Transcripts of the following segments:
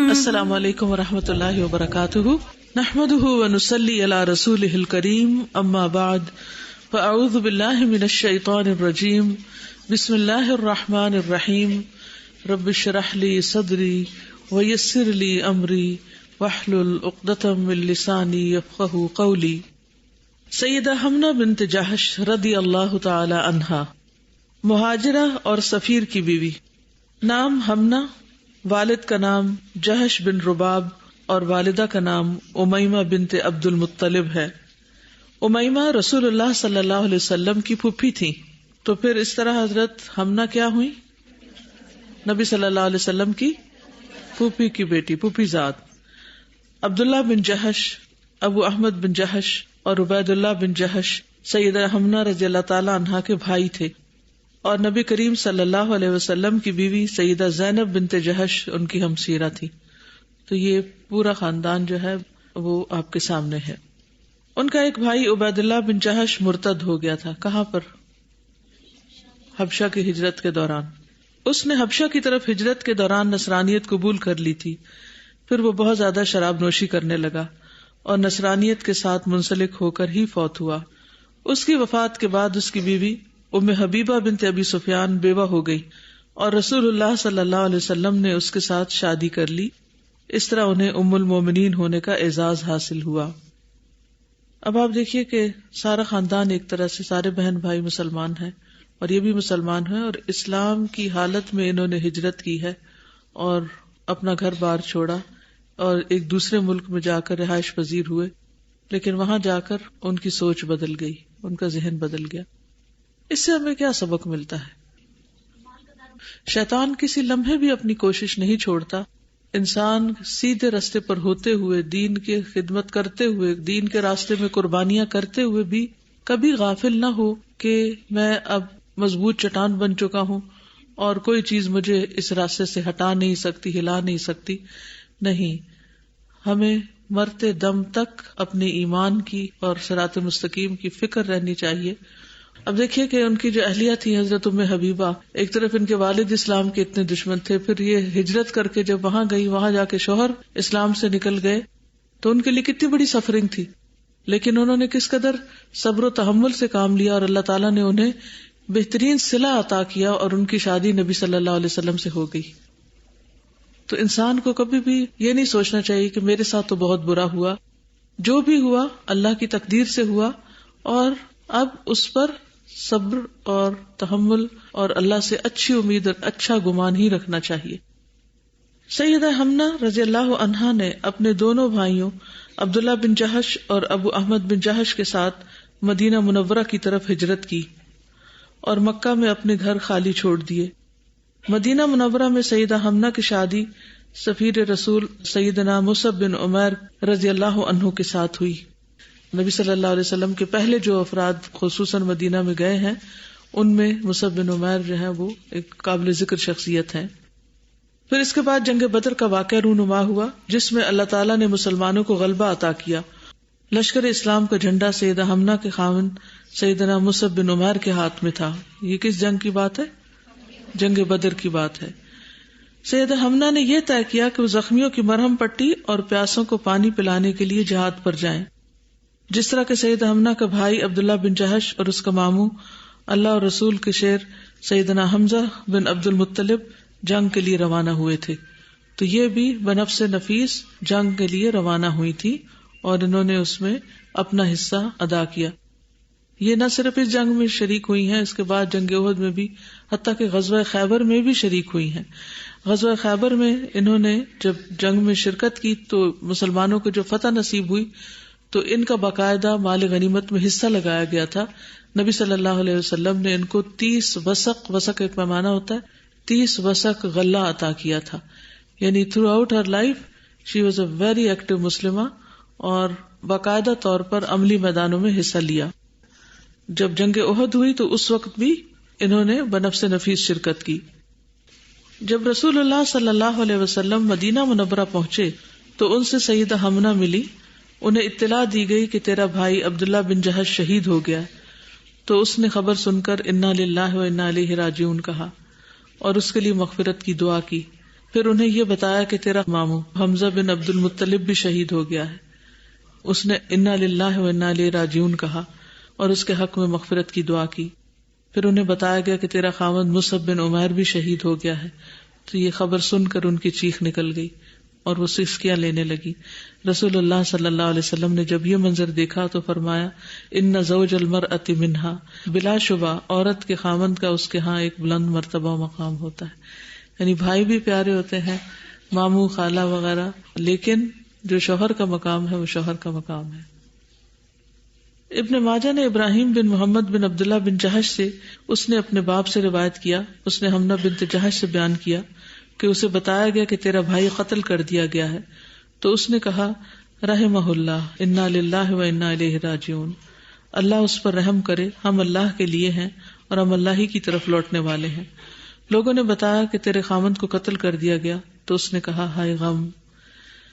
السلام علیکم ورحمۃ اللہ وبرکاتہ، نحمده ونصلی علی رسولہ الکریم، اما بعد فاعوذ باللہ من الشیطان الرجیم، بسم اللہ الرحمن الرحیم، رب اشرح لی صدری ویسر لی امری واحلل عقدۃ من لسانی یفقہوا قولی۔ سیدہ حمنہ بنت جحش رضی اللہ تعالی عنہا، مہاجرہ اور سفیر کی بیوی، نام حمنہ، والد کا نام جحش بن رباب اور والدہ کا نام امیمہ بنت عبد المطلب ہے۔ امیمہ رسول اللہ صلی اللہ علیہ وسلم کی پھوپھی تھی، تو پھر اس طرح حضرت حمنہ کیا ہوئی؟ نبی صلی اللہ علیہ وسلم کی پھوپھی کی بیٹی، پھوپھی ذات۔ عبداللہ بن جحش، ابو احمد بن جحش اور عبید اللہ بن جحش سیدہ حمنہ رضی اللہ تعالی عنہا کے بھائی تھے، اور نبی کریم صلی اللہ علیہ وسلم کی بیوی سیدہ زینب بنت جحش ان کی ہمسیرہ تھی۔ تو یہ پورا خاندان جو ہے وہ آپ کے سامنے ہے۔ ان کا ایک بھائی عبید اللہ بن جحش مرتد ہو گیا تھا۔ کہاں پر؟ حبشہ کی ہجرت کے دوران۔ اس نے حبشہ کی طرف ہجرت کے دوران نصرانیت قبول کر لی تھی، پھر وہ بہت زیادہ شراب نوشی کرنے لگا اور نصرانیت کے ساتھ منسلک ہو کر ہی فوت ہوا۔ اس کی وفات کے بعد اس کی بیوی ام حبیبہ بنت ابی سفیان بیوہ ہو گئی، اور رسول اللہ صلی اللہ علیہ وسلم نے اس کے ساتھ شادی کر لی۔ اس طرح انہیں ام المومنین ہونے کا اعزاز حاصل ہوا۔ اب آپ دیکھیے کہ سارا خاندان ایک طرح سے، سارے بہن بھائی مسلمان ہیں، اور یہ بھی مسلمان ہیں، اور اسلام کی حالت میں انہوں نے ہجرت کی ہے اور اپنا گھر بار چھوڑا اور ایک دوسرے ملک میں جا کر رہائش پذیر ہوئے، لیکن وہاں جا کر ان کی سوچ بدل گئی، ان کا ذہن بدل گیا۔ اس سے ہمیں کیا سبق ملتا ہے؟ شیطان کسی لمحے بھی اپنی کوشش نہیں چھوڑتا انسان سیدھے راستے پر ہوتے ہوئے، دین کی خدمت کرتے ہوئے، دین کے راستے میں قربانیاں کرتے ہوئے بھی کبھی غافل نہ ہو کہ میں اب مضبوط چٹان بن چکا ہوں اور کوئی چیز مجھے اس راستے سے ہٹا نہیں سکتی، ہلا نہیں سکتی۔ نہیں، ہمیں مرتے دم تک اپنے ایمان کی اور صراط مستقیم کی فکر رہنی چاہیے۔ اب دیکھیے کہ ان کی جو اہلیہ تھی حضرت ام حبیبہ، ایک طرف ان کے والد اسلام کے اتنے دشمن تھے، پھر یہ ہجرت کر کے جب وہاں گئی، وہاں جا کے شوہر اسلام سے نکل گئے، تو ان کے لیے کتنی بڑی سفرنگ تھی، لیکن انہوں نے کس قدر صبر و تحمل سے کام لیا، اور اللہ تعالیٰ نے انہیں بہترین صلہ عطا کیا، اور ان کی شادی نبی صلی اللہ علیہ وسلم سے ہو گئی۔ تو انسان کو کبھی بھی یہ نہیں سوچنا چاہیے کہ میرے ساتھ تو بہت برا ہوا، جو بھی ہوا اللہ کی تقدیر سے ہوا، اور اب اس پر صبر اور تحمل اور اللہ سے اچھی امید اور اچھا گمان ہی رکھنا چاہیے۔ سیدہ حمنہ رضی اللہ عنہا نے اپنے دونوں بھائیوں عبداللہ بن جحش اور ابو احمد بن جحش کے ساتھ مدینہ منورہ کی طرف ہجرت کی اور مکہ میں اپنے گھر خالی چھوڑ دیے۔ مدینہ منورہ میں سیدہ حمنہ کی شادی سفیر رسول سیدنا مصعب بن عمیر رضی اللہ عنہ کے ساتھ ہوئی۔ نبی صلی اللہ علیہ وسلم کے پہلے جو افراد خصوصاً مدینہ میں گئے ہیں، ان میں مصعب بن عمیر جو ہے وہ ایک قابل ذکر شخصیت ہے۔ پھر اس کے بعد جنگ بدر کا واقعہ رونما ہوا، جس میں اللہ تعالیٰ نے مسلمانوں کو غلبہ عطا کیا۔ لشکر اسلام کا جھنڈا سیدہ حمنہ کے خاوند سیدنا مصعب بن عمیر کے ہاتھ میں تھا۔ یہ کس جنگ کی بات ہے؟ جنگ بدر کی بات ہے۔ سیدہ حمنہ نے یہ طے کیا کہ وہ زخمیوں کی مرہم پٹی اور پیاسوں کو پانی پلانے کے لیے جہاد پر جائیں، جس طرح کہ سیدہ حمنہ کا بھائی عبداللہ بن جحش اور اس کا ماموں اللہ اور رسول کے شیر سیدنا حمزہ بن عبد المطلب جنگ کے لیے روانہ ہوئے تھے، تو یہ بھی بنفس نفیس جنگ کے لیے روانہ ہوئی تھی، اور انہوں نے اس میں اپنا حصہ ادا کیا۔ یہ نہ صرف اس جنگ میں شریک ہوئی ہیں، اس کے بعد جنگ احد میں بھی، حتیٰ کہ غزوہ خیبر میں بھی شریک ہوئی ہیں۔ غزوہ خیبر میں انہوں نے جب جنگ میں شرکت کی تو مسلمانوں کو جو فتح نصیب ہوئی تو ان کا باقاعدہ مال غنیمت میں حصہ لگایا گیا تھا۔ نبی صلی اللہ علیہ وسلم نے ان کو 30 وسق ایک پیمانہ ہوتا ہے، 30 وسق غلہ عطا کیا تھا۔ یعنی through out her life she was a very active مسلمہ، اور باقاعدہ طور پر عملی میدانوں میں حصہ لیا۔ جب جنگ احد ہوئی تو اس وقت بھی انہوں نے بنفس نفیس شرکت کی۔ جب رسول اللہ صلی اللہ علیہ وسلم مدینہ منورہ پہنچے تو ان سے سیدہ حمنہ ملی، انہیں اطلاع دی گئی کہ تیرا بھائی عبداللہ بن جحش شہید ہو گیا، تو اس نے خبر سن کر انا للہ و انا الیہ راجعون کہا اور اس کے لیے مغفرت کی دعا کی. پھر انہیں یہ بتایا کہ تیرا ماموں حمزہ بن عبد المطلب بھی شہید ہو گیا ہے. اس نے انا للہ و انا الیہ راجعون کہا اور اس کے حق میں مغفرت کی دعا کی. پھر انہیں بتایا گیا کہ تیرا خاوند مصعب بن عمیر بھی شہید ہو گیا ہے. تو یہ خبر سن کر ان کی چیخ نکل گئی اور وہ سسکیاں لینے لگی. رسول اللہ صلی اللہ علیہ وسلم نے جب یہ منظر دیکھا تو فرمایا ان زوج المرأۃ منہا، بلا شبہ عورت کے خاوند کا اس کے ہاں ایک بلند مرتبہ مقام ہوتا ہے. یعنی بھائی بھی پیارے ہوتے ہیں، ماموں خالہ وغیرہ، لیکن جو شوہر کا مقام ہے وہ شوہر کا مقام ہے. ابن ماجہ نے ابراہیم بن محمد بن عبداللہ بن جہش سے، اس نے اپنے باپ سے روایت کیا، اس نے حمنہ بنت جہش سے بیان کیا کہ اسے بتایا گیا کہ تیرا بھائی قتل کر دیا گیا ہے. تو اس نے کہا رحمہ اللہ انا للہ و انا الیہ راجعون، اللہ اس پر رحم کرے، ہم اللہ کے لیے ہیں اور ہم اللہ ہی کی طرف لوٹنے والے ہیں. لوگوں نے بتایا کہ تیرے خامند کو قتل کر دیا گیا. تو اس نے کہا ہائے غم.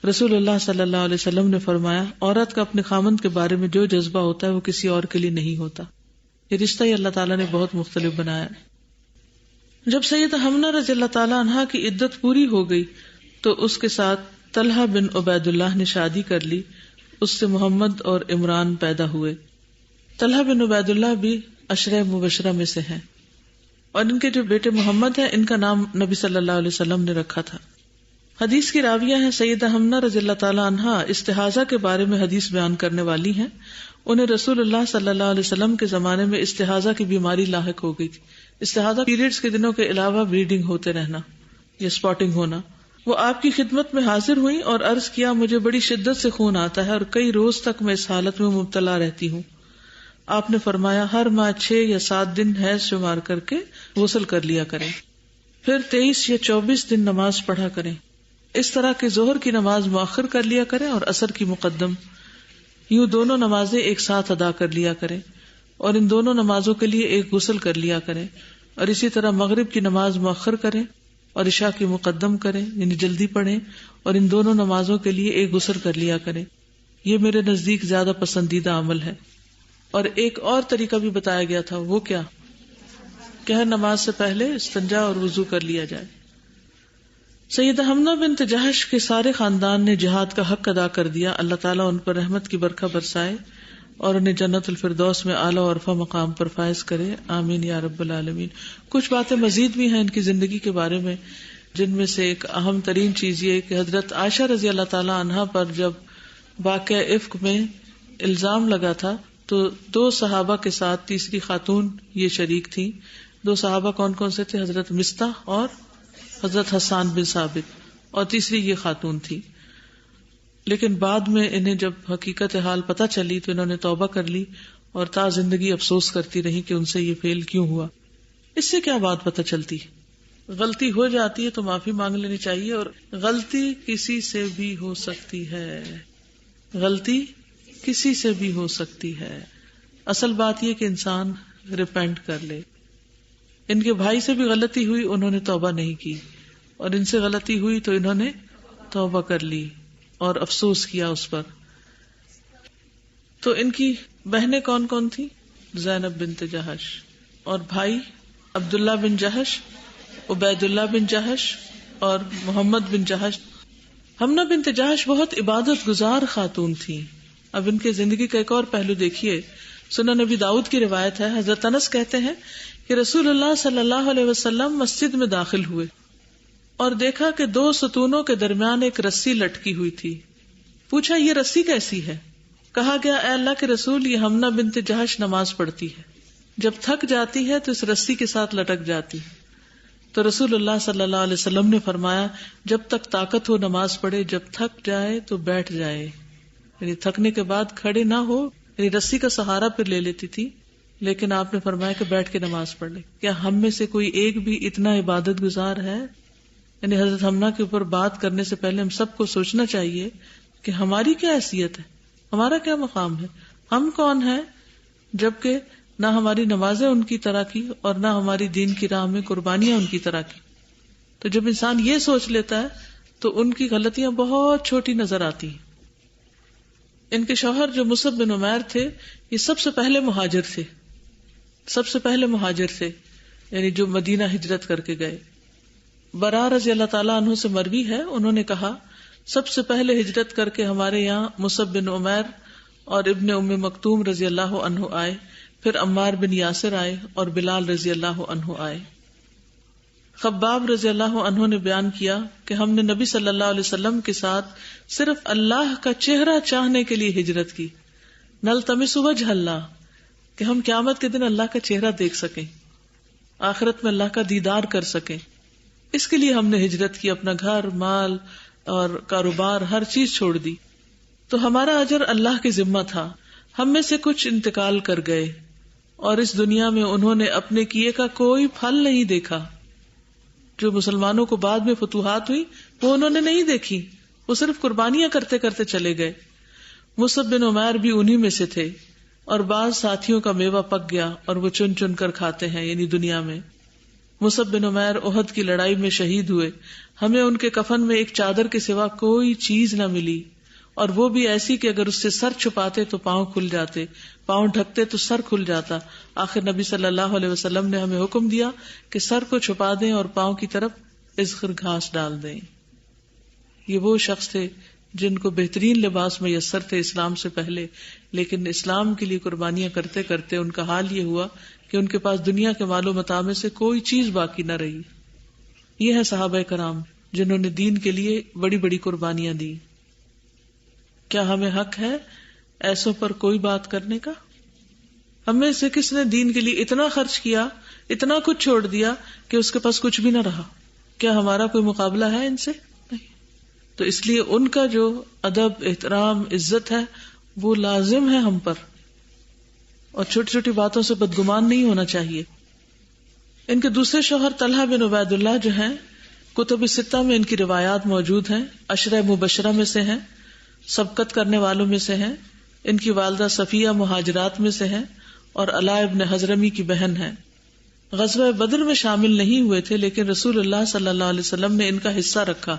رسول اللہ صلی اللہ علیہ وسلم نے فرمایا عورت کا اپنے خامند کے بارے میں جو جذبہ ہوتا ہے وہ کسی اور کے لیے نہیں ہوتا. یہ رشتہ ہی اللہ تعالیٰ نے بہت مختلف بنایا. جب سیدہ حمنہ رضی اللہ تعالیٰ عنہا کی عدت پوری ہو گئی تو اس کے ساتھ طلحہ بن عبید اللہ نے شادی کر لی. اس سے محمد اور عمران پیدا ہوئے. طلحہ بن عبید اللہ بھی عشرہ مبشرہ میں سے ہیں اور ان کے جو بیٹے محمد ہیں ان کا نام نبی صلی اللہ علیہ وسلم نے رکھا تھا. حدیث کی راویہ ہیں سیدہ حمنہ رضی اللہ تعالیٰ عنہا استحاضہ کے بارے میں حدیث بیان کرنے والی ہیں. انہیں رسول اللہ صلی اللہ علیہ وسلم کے زمانے میں استحاضہ کی بیماری لاحق ہو گئی تھی. استحاضہ پیریڈز کے دنوں کے علاوہ بلیڈنگ ہوتے رہنا یا اسپاٹنگ ہونا. وہ آپ کی خدمت میں حاضر ہوئی اور عرض کیا مجھے بڑی شدت سے خون آتا ہے اور کئی روز تک میں اس حالت میں مبتلا رہتی ہوں. آپ نے فرمایا ہر ماہ 6 یا 7 دن حیض شمار کر کے غسل کر لیا کریں، پھر 23 یا 24 دن نماز پڑھا کریں. اس طرح کہ ظہر کی نماز مؤخر کر لیا کریں اور عصر کی مقدم، یوں دونوں نمازیں ایک ساتھ ادا کر لیا کریں اور ان دونوں نمازوں کے لیے ایک غسل کر لیا کریں. اور اسی طرح مغرب کی نماز مؤخر کریں اور عشاء کی مقدم کریں، یعنی جلدی پڑھیں اور ان دونوں نمازوں کے لیے ایک غسل کر لیا کریں. یہ میرے نزدیک زیادہ پسندیدہ عمل ہے. اور ایک اور طریقہ بھی بتایا گیا تھا، وہ کیا کہ ہر نماز سے پہلے استنجا اور وضو کر لیا جائے. سیدہ حمنہ بنت جہش کے سارے خاندان نے جہاد کا حق ادا کر دیا. اللہ تعالیٰ ان پر رحمت کی برکھا برسائے اور انہیں جنت الفردوس میں اعلیٰ و عرفہ مقام پر فائز کرے، آمین یا رب العالمین. کچھ باتیں مزید بھی ہیں ان کی زندگی کے بارے میں، جن میں سے ایک اہم ترین چیز یہ کہ حضرت عائشہ رضی اللہ تعالیٰ عنہا پر جب واقعہ افک میں الزام لگا تھا تو 2 صحابہ کے ساتھ تیسری خاتون یہ شریک تھیں. 2 صحابہ کون کون سے تھے؟ حضرت مستح اور حضرت حسان بن ثابت، اور تیسری یہ خاتون تھی. لیکن بعد میں انہیں جب حقیقت حال پتہ چلی تو انہوں نے توبہ کر لی اور تا زندگی افسوس کرتی رہی کہ ان سے یہ فیل کیوں ہوا. اس سے کیا بات پتہ چلتی؟ غلطی ہو جاتی ہے تو معافی مانگ لینی چاہیے، اور غلطی کسی سے بھی ہو سکتی ہے. غلطی کسی سے بھی ہو سکتی ہے. اصل بات یہ کہ انسان ریپینٹ کر لے. ان کے بھائی سے بھی غلطی ہوئی، انہوں نے توبہ نہیں کی، اور ان سے غلطی ہوئی تو انہوں نے توبہ کر لی اور افسوس کیا اس پر. تو ان کی بہنیں کون کون تھی؟ زینب بنت جہش، اور بھائی عبداللہ بن جہش، عبید اللہ بن جہش اور محمد بن جہش. حمنہ بنت جہش بہت عبادت گزار خاتون تھی. اب ان کے زندگی کا ایک اور پہلو دیکھیے. سنن نبی داؤد کی روایت ہے، حضرت انس کہتے ہیں کہ رسول اللہ صلی اللہ علیہ وسلم مسجد میں داخل ہوئے اور دیکھا کہ 2 ستونوں کے درمیان ایک رسی لٹکی ہوئی تھی. پوچھا یہ رسی کیسی ہے؟ کہا گیا اے اللہ کے رسول یہ حمنہ بنت جہش نماز پڑھتی ہے، جب تھک جاتی ہے تو اس رسی کے ساتھ لٹک جاتی ہے. تو رسول اللہ صلی اللہ علیہ وسلم نے فرمایا جب تک طاقت ہو نماز پڑھے، جب تھک جائے تو بیٹھ جائے. یعنی تھکنے کے بعد کھڑے نہ ہو، یعنی رسی کا سہارا پھر لے لیتی تھی، لیکن آپ نے فرمایا کہ بیٹھ کے نماز پڑھ لے. کیا ہم میں سے کوئی ایک بھی اتنا عبادت گزار ہے؟ یعنی حضرت حمنہ کے اوپر بات کرنے سے پہلے ہم سب کو سوچنا چاہیے کہ ہماری کیا حیثیت ہے، ہمارا کیا مقام ہے، ہم کون ہیں، جبکہ نہ ہماری نمازیں ان کی طرح کی اور نہ ہماری دین کی راہ میں قربانیاں ان کی طرح کی. تو جب انسان یہ سوچ لیتا ہے تو ان کی غلطیاں بہت چھوٹی نظر آتی ہیں. ان کے شوہر جو مصعب بن عمیر تھے یہ سب سے پہلے مہاجر تھے. سب سے پہلے مہاجر تھے، یعنی جو مدینہ ہجرت کر کے گئے. برا رضی اللہ تعالیٰ عنہ سے مروی ہے، انہوں نے کہا سب سے پہلے ہجرت کر کے ہمارے یہاں مصعب بن عمیر اور ابن ام مکتوم رضی اللہ عنہ آئے، پھر عمار بن یاسر آئے اور بلال رضی اللہ عنہ آئے. خباب رضی اللہ عنہ نے بیان کیا کہ ہم نے نبی صلی اللہ علیہ وسلم کے ساتھ صرف اللہ کا چہرہ چاہنے کے لیے ہجرت کی، نلتمس وجہ اللہ، کہ ہم قیامت کے دن اللہ کا چہرہ دیکھ سکیں، آخرت میں اللہ کا دیدار کر سکیں. اس کے لیے ہم نے ہجرت کی، اپنا گھر، مال اور کاروبار ہر چیز چھوڑ دی. تو ہمارا اجر اللہ کی ذمہ تھا. ہم میں سے کچھ انتقال کر گئے اور اس دنیا میں انہوں نے اپنے کیے کا کوئی پھل نہیں دیکھا. جو مسلمانوں کو بعد میں فتوحات ہوئی وہ انہوں نے نہیں دیکھی، وہ صرف قربانیاں کرتے کرتے چلے گئے. مصعب بن عمیر بھی انہی میں سے تھے، اور بعض ساتھیوں کا میوہ پک گیا اور وہ چن چن کر کھاتے ہیں، یعنی دنیا میں. مصعب بن عمیر احد کی لڑائی میں شہید ہوئے. ہمیں ان کے کفن میں ایک چادر کے سوا کوئی چیز نہ ملی، اور وہ بھی ایسی کہ اگر اس سے سر چھپاتے تو پاؤں کھل جاتے، پاؤں ڈھکتے تو سر کھل جاتا. آخر نبی صلی اللہ علیہ وسلم نے ہمیں حکم دیا کہ سر کو چھپا دیں اور پاؤں کی طرف اذخر گھاس ڈال دیں. یہ وہ شخص تھے جن کو بہترین لباس میسر تھے اسلام سے پہلے، لیکن اسلام کے لیے قربانیاں کرتے کرتے ان کا حال یہ ہوا کہ ان کے پاس دنیا کے مال و متاع میں سے کوئی چیز باقی نہ رہی. یہ ہیں صحابہ کرام جنہوں نے دین کے لیے بڑی بڑی قربانیاں دی. کیا ہمیں حق ہے ایسوں پر کوئی بات کرنے کا؟ ہمیں سے کس نے دین کے لیے اتنا خرچ کیا، اتنا کچھ چھوڑ دیا کہ اس کے پاس کچھ بھی نہ رہا؟ کیا ہمارا کوئی مقابلہ ہے ان سے؟ نہیں. تو اس لیے ان کا جو ادب، احترام، عزت ہے وہ لازم ہے ہم پر، اور چھوٹی چھوٹی باتوں سے بدگمان نہیں ہونا چاہیے. ان کے دوسرے شوہر طلحہ بن عبید اللہ جو ہیں، کتب ستہ میں ان کی روایات موجود ہیں، عشرہ مبشرہ میں سے ہیں، سبقت کرنے والوں میں سے ہیں. ان کی والدہ صفیہ مہاجرات میں سے ہیں اور علاء ابن حضرمی کی بہن ہیں. غزوہ بدر میں شامل نہیں ہوئے تھے، لیکن رسول اللہ صلی اللہ علیہ وسلم نے ان کا حصہ رکھا.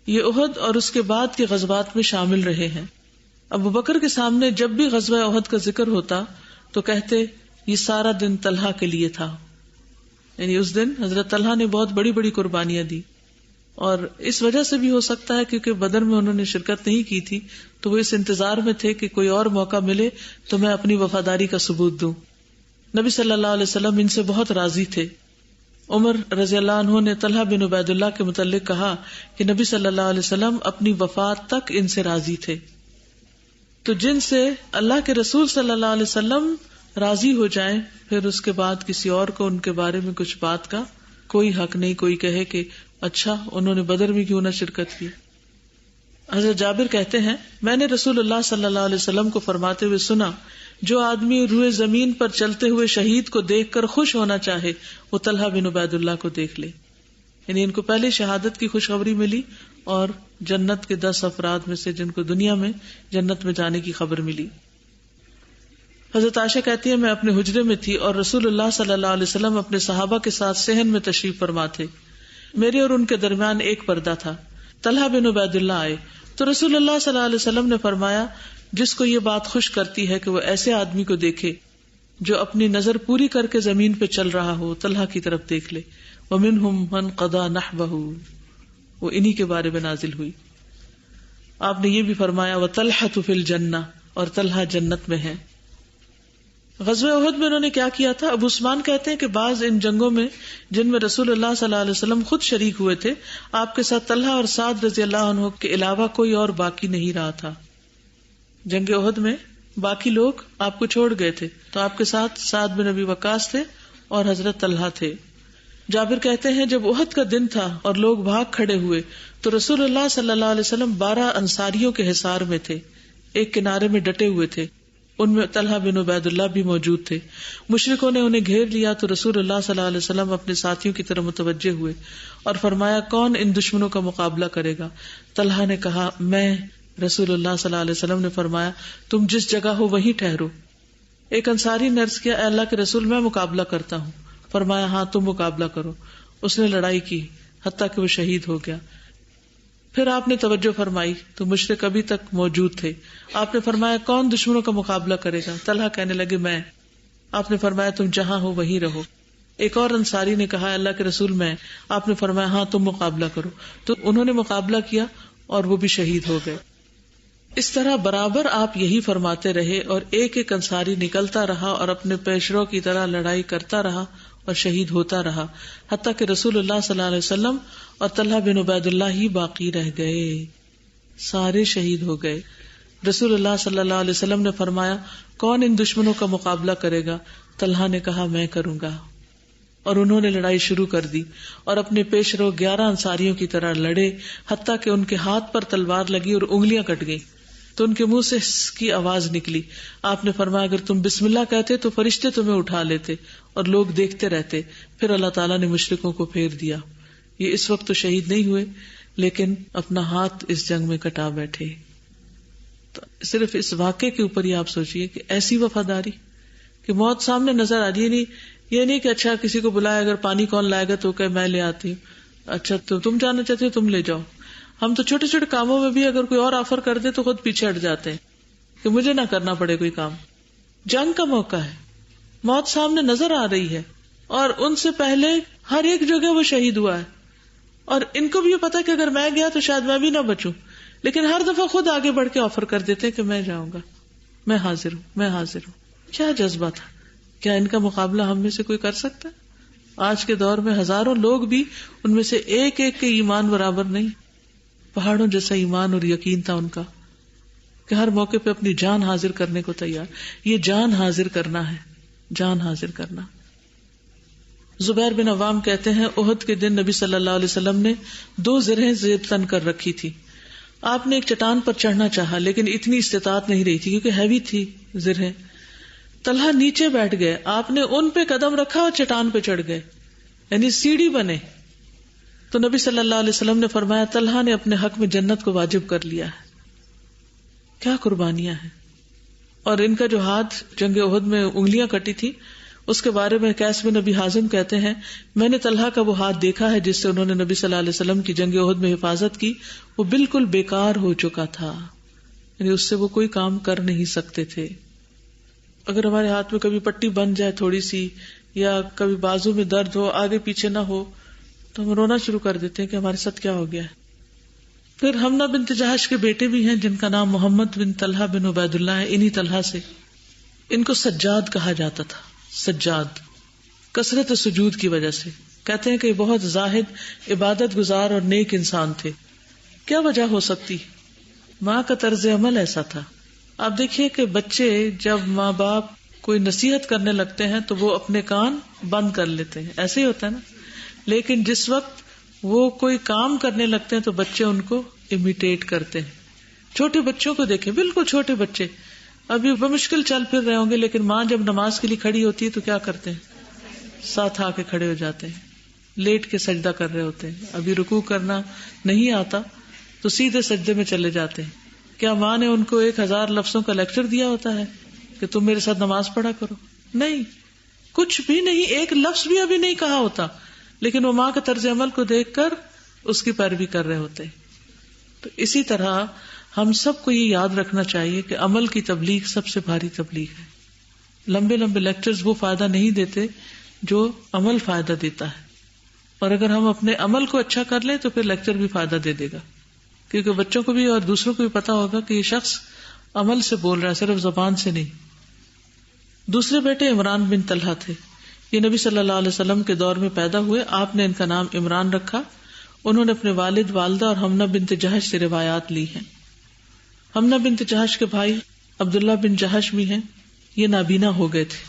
یہ احد اور اس کے بعد کے غزوات میں شامل رہے ہیں. ابو بکر کے سامنے جب بھی غزوہ احد کا ذکر ہوتا تو کہتے یہ سارا دن طلحہ کے لیے تھا، یعنی اس دن حضرت طلحہ نے بہت بڑی بڑی قربانیاں دی. اور اس وجہ سے بھی ہو سکتا ہے کیونکہ بدر میں انہوں نے شرکت نہیں کی تھی تو وہ اس انتظار میں تھے کہ کوئی اور موقع ملے تو میں اپنی وفاداری کا ثبوت دوں. نبی صلی اللہ علیہ وسلم ان سے بہت راضی تھے. عمر رضی اللہ عنہ نے طلحہ بن عبید اللہ کے متعلق کہا کہ نبی صلی اللہ علیہ وسلم اپنی وفات تک ان سے راضی تھے. تو جن سے اللہ کے رسول صلی اللہ علیہ وسلم راضی ہو جائیں، پھر اس کے بعد کسی اور کو ان کے بارے میں کچھ بات کا کوئی حق نہیں. کوئی کہے کہ اچھا انہوں نے بدر میں کیوں نہ شرکت کی. حضرت جابر کہتے ہیں میں نے رسول اللہ صلی اللہ علیہ وسلم کو فرماتے ہوئے سنا، جو آدمی روئے زمین پر چلتے ہوئے شہید کو دیکھ کر خوش ہونا چاہے وہ طلحہ بن عبید اللہ کو دیکھ لے. یعنی ان کو پہلے شہادت کی خوشخبری ملی اور جنت کے 10 افراد میں سے جن کو دنیا میں جنت میں جانے کی خبر ملی. حضرت عائشہ کہتی ہے میں اپنے حجرے میں تھی اور رسول اللہ صلی اللہ علیہ وسلم اپنے صحابہ کے ساتھ صحن میں تشریف فرما تھے. میرے اور ان کے درمیان ایک پردہ تھا. طلحہ بن عبید اللہ آئے تو رسول اللہ صلی اللہ علیہ وسلم نے فرمایا جس کو یہ بات خوش کرتی ہے کہ وہ ایسے آدمی کو دیکھے جو اپنی نظر پوری کر کے زمین پہ چل رہا ہو، طلحہ کی طرف دیکھ لے. وَمِنْهُمْ مَنْ قَضَى نَحْبَهُ، وہ انہی کے بارے میں نازل ہوئی. آپ نے یہ بھی فرمایا وَطَلْحَةُ فِي الْجَنَّةِ، اور طلحہ جنت میں ہے. غزوہ احد میں انہوں نے کیا کیا تھا؟ ابو عثمان کہتے ہیں کہ بعض ان جنگوں میں جن میں رسول اللہ صلی اللہ علیہ وسلم خود شریک ہوئے تھے، آپ کے ساتھ طلحہ اور سعد رضی اللہ عنہ کے علاوہ کوئی اور باقی نہیں رہا تھا. جنگ احد میں باقی لوگ آپ کو چھوڑ گئے تھے تو آپ کے ساتھ سعد بن ابی وقاص تھے اور حضرت طلحہ تھے. جابر کہتے ہیں جب احد کا دن تھا اور لوگ بھاگ کھڑے ہوئے تو رسول اللہ صلی اللہ علیہ وسلم 12 انصاریوں کے حصار میں تھے، ایک کنارے میں ڈٹے ہوئے تھے. ان میں طلحہ بن عبید اللہ بھی موجود تھے. مشرکوں نے انہیں گھیر لیا تو رسول اللہ صلی اللہ علیہ وسلم اپنے ساتھیوں کی طرف متوجہ ہوئے اور فرمایا کون ان دشمنوں کا مقابلہ کرے گا؟ طلحہ نے کہا میں. رسول اللہ صلی اللہ علیہ وسلم نے فرمایا تم جس جگہ ہو وہیں ٹھہرو. ایک انصاری نے عرض کیا اے اللہ کے رسول میں مقابلہ کرتا ہوں. فرمایا ہاں تم مقابلہ کرو. اس نے لڑائی کی حتیٰ کہ وہ شہید ہو گیا. پھر آپ نے توجہ فرمائی تو مشرک ابھی تک موجود تھے. آپ نے فرمایا کون دشمنوں کا مقابلہ کرے گا؟ طلحہ کہنے لگے میں. آپ نے فرمایا تم جہاں ہو وہیں رہو. ایک اور انصاری نے کہا اللہ کے رسول میں. آپ نے فرمایا ہاں تم مقابلہ کرو. تو انہوں نے مقابلہ کیا اور وہ بھی شہید ہو گئے. اس طرح برابر آپ یہی فرماتے رہے اور ایک ایک انصاری نکلتا رہا اور اپنے پیشرو کی طرح لڑائی کرتا رہا اور شہید ہوتا رہا، حتیٰ کہ رسول اللہ صلی اللہ علیہ وسلم اور طلحہ بن عبید اللہ ہی باقی رہ گئے، سارے شہید ہو گئے. رسول اللہ صلی اللہ علیہ وسلم نے فرمایا کون ان دشمنوں کا مقابلہ کرے گا؟ طلحہ نے کہا میں کروں گا، اور انہوں نے لڑائی شروع کر دی اور اپنے پیش رو 11 انصاریوں کی طرح لڑے، حتیٰ کہ ان کے ہاتھ پر تلوار لگی اور انگلیاں کٹ گئی تو ان کے منہ سے کی آواز نکلی. آپ نے فرمایا اگر تم بسم اللہ کہتے تو فرشتے تمہیں اٹھا لیتے اور لوگ دیکھتے رہتے. پھر اللہ تعالیٰ نے مشرکوں کو پھیر دیا. یہ اس وقت تو شہید نہیں ہوئے لیکن اپنا ہاتھ اس جنگ میں کٹا بیٹھے. تو صرف اس واقعے کے اوپر ہی آپ سوچئے کہ ایسی وفاداری کہ موت سامنے نظر آ رہی ہے. یہ نہیں کہ اچھا کسی کو بلایا اگر پانی کون لائے گا تو کہ میں لے آتی ہوں، اچھا تو تم جانا چاہتے ہو تم لے جاؤ. ہم تو چھوٹے چھوٹے کاموں میں بھی اگر کوئی اور آفر کر دے تو خود پیچھے ہٹ جاتے ہیں کہ مجھے نہ کرنا پڑے کوئی کام. جنگ کا موقع ہے، موت سامنے نظر آ رہی ہے اور ان سے پہلے ہر ایک جگہ وہ شہید ہوا ہے اور ان کو بھی یہ پتا کہ اگر میں گیا تو شاید میں بھی نہ بچوں، لیکن ہر دفعہ خود آگے بڑھ کے آفر کر دیتے ہیں کہ میں جاؤں گا، میں حاضر ہوں، میں حاضر ہوں. کیا جذبہ تھا! کیا ان کا مقابلہ ہم میں سے کوئی کر سکتا ہے؟ آج کے دور میں ہزاروں لوگ بھی ان میں سے ایک ایک کے ایمان برابر نہیں. پہاڑوں جیسا ایمان اور یقین تھا ان کا کہ ہر موقع پہ اپنی جان حاضر کرنے کو تیار. یہ جان حاضر کرنا ہے، جان حاضر کرنا. زبیر بن عوام کہتے ہیں احد کے دن نبی صلی اللہ علیہ وسلم نے 2 زرہیں زیب تن کر رکھی تھی. آپ نے ایک چٹان پر چڑھنا چاہا لیکن اتنی استطاعت نہیں رہی تھی کیونکہ ہیوی تھی زرہیں. طلحہ نیچے بیٹھ گئے، آپ نے ان پہ قدم رکھا اور چٹان پہ چڑھ گئے، یعنی سیڑھی بنے. تو نبی صلی اللہ علیہ وسلم نے فرمایا طلحہ نے اپنے حق میں جنت کو واجب کر لیا ہے. کیا قربانیاں ہیں. اور ان کا جو ہاتھ جنگ احد میں انگلیاں کٹی تھی اس کے بارے میں قیس بن ابی حازم کہتے ہیں میں نے طلحہ کا وہ ہاتھ دیکھا ہے جس سے انہوں نے نبی صلی اللہ علیہ وسلم کی جنگ احد میں حفاظت کی، وہ بالکل بیکار ہو چکا تھا، یعنی اس سے وہ کوئی کام کر نہیں سکتے تھے. اگر ہمارے ہاتھ میں کبھی پٹی بن جائے تھوڑی سی یا کبھی بازو میں درد ہو، آگے پیچھے نہ ہو، تو ہم رونا شروع کر دیتے ہیں کہ ہمارے ساتھ کیا ہو گیا ہے. پھر حمنہ بنت جہش کے بیٹے بھی ہیں جن کا نام محمد بن طلحہ بن عبید اللہ ہے. انہی طلحہ سے ان کو سجاد کہا جاتا تھا. سجاد کثرت سجود کی وجہ سے. کہتے ہیں کہ یہ بہت زاہد، عبادت گزار اور نیک انسان تھے. کیا وجہ ہو سکتی؟ ماں کا طرز عمل ایسا تھا. آپ دیکھیے کہ بچے جب ماں باپ کوئی نصیحت کرنے لگتے ہیں تو وہ اپنے کان بند کر لیتے ہیں، ایسے ہی ہوتا ہے نا. لیکن جس وقت وہ کوئی کام کرنے لگتے ہیں تو بچے ان کو امیٹیٹ کرتے ہیں. چھوٹے بچوں کو دیکھیں، بالکل چھوٹے بچے ابھی بمشکل چل پھر رہے ہوں گے لیکن ماں جب نماز کے لیے کھڑی ہوتی ہے تو کیا کرتے ہیں؟ ساتھ آ کے کھڑے ہو جاتے ہیں. لیٹ کے سجدہ کر رہے ہوتے ہیں، ابھی رکوع کرنا نہیں آتا تو سیدھے سجدے میں چلے جاتے ہیں. کیا ماں نے ان کو 1000 لفظوں کا لیکچر دیا ہوتا ہے کہ تم میرے ساتھ نماز پڑھا کرو؟ نہیں، کچھ بھی نہیں، ایک لفظ بھی ابھی نہیں کہا ہوتا، لیکن وہ ماں کے طرز عمل کو دیکھ کر اس کی پیروی کر رہے ہوتے. تو اسی طرح ہم سب کو یہ یاد رکھنا چاہیے کہ عمل کی تبلیغ سب سے بھاری تبلیغ ہے. لمبے لمبے لیکچرز وہ فائدہ نہیں دیتے جو عمل فائدہ دیتا ہے. اور اگر ہم اپنے عمل کو اچھا کر لیں تو پھر لیکچر بھی فائدہ دے دے گا، کیونکہ بچوں کو بھی اور دوسروں کو بھی پتا ہوگا کہ یہ شخص عمل سے بول رہا ہے، صرف زبان سے نہیں. دوسرے بیٹے عمران بن طلحہ تھے. یہ نبی صلی اللہ علیہ وسلم کے دور میں پیدا ہوئے. آپ نے ان کا نام عمران رکھا. انہوں نے اپنے والد، والدہ اور حمنہ بنت جہش سے روایات لی ہیں. حمنہ بنت جہش کے بھائی عبداللہ بن جہش بھی ہیں. یہ نابینا ہو گئے تھے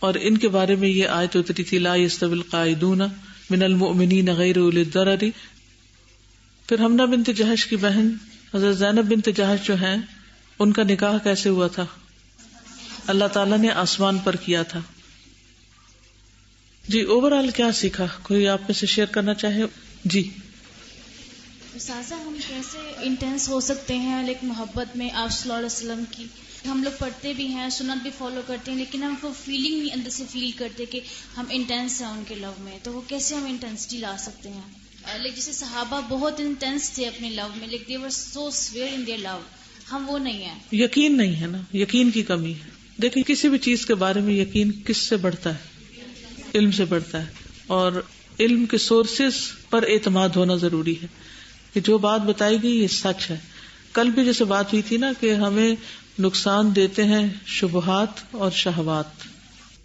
اور ان کے بارے میں یہ آیت اتری تھی لا یستوی القاعدون من المؤمنین غیر اولی الضرر. پھر حمنہ بنت جہش کی بہن حضرت زینب بنت جہش جو ہیں ان کا نکاح کیسے ہوا تھا؟ اللہ تعالیٰ نے آسمان پر کیا تھا. جی اوورآل کیا سیکھا؟ کوئی آپ میں سے شیئر کرنا چاہے؟ جی سازا ہم کیسے انٹینس ہو سکتے ہیں لیکن محبت میں آپ صلی اللہ علیہ وسلم کی. ہم لوگ پڑھتے بھی ہیں، سنت بھی فالو کرتے ہیں، لیکن ہم کو فیلنگ نہیں اندر سے فیل کرتے کہ ہم انٹینس ہیں ان کے لو میں. تو وہ کیسے ہم انٹینسٹی لا سکتے ہیں؟ لیکن جیسے صحابہ بہت انٹینس تھے اپنے لو میں، لیکن دے ور سو سویئر ان دیئر لو. ہم وہ نہیں ہیں. یقین نہیں ہے نا، یقین کی کمی ہے. دیکھیں کسی بھی چیز کے بارے میں یقین کس سے بڑھتا ہے؟ علم سے بڑھتا ہے. اور علم کے سورسز پر اعتماد ہونا ضروری ہے کہ جو بات بتائی گئی یہ سچ ہے. کل بھی جیسے بات ہوئی تھی نا کہ ہمیں نقصان دیتے ہیں شبہات اور شہوات.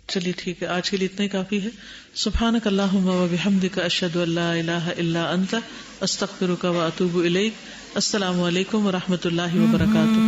چلیے ٹھیک ہے، آج کے لیے اتنا ہی کافی ہے. سبحانک اللہم و بحمدک، اشہد ان لا الہ الا انت، استغفرک و اتوب الیک. السلام علیکم و رحمۃ اللہ وبرکاتہ.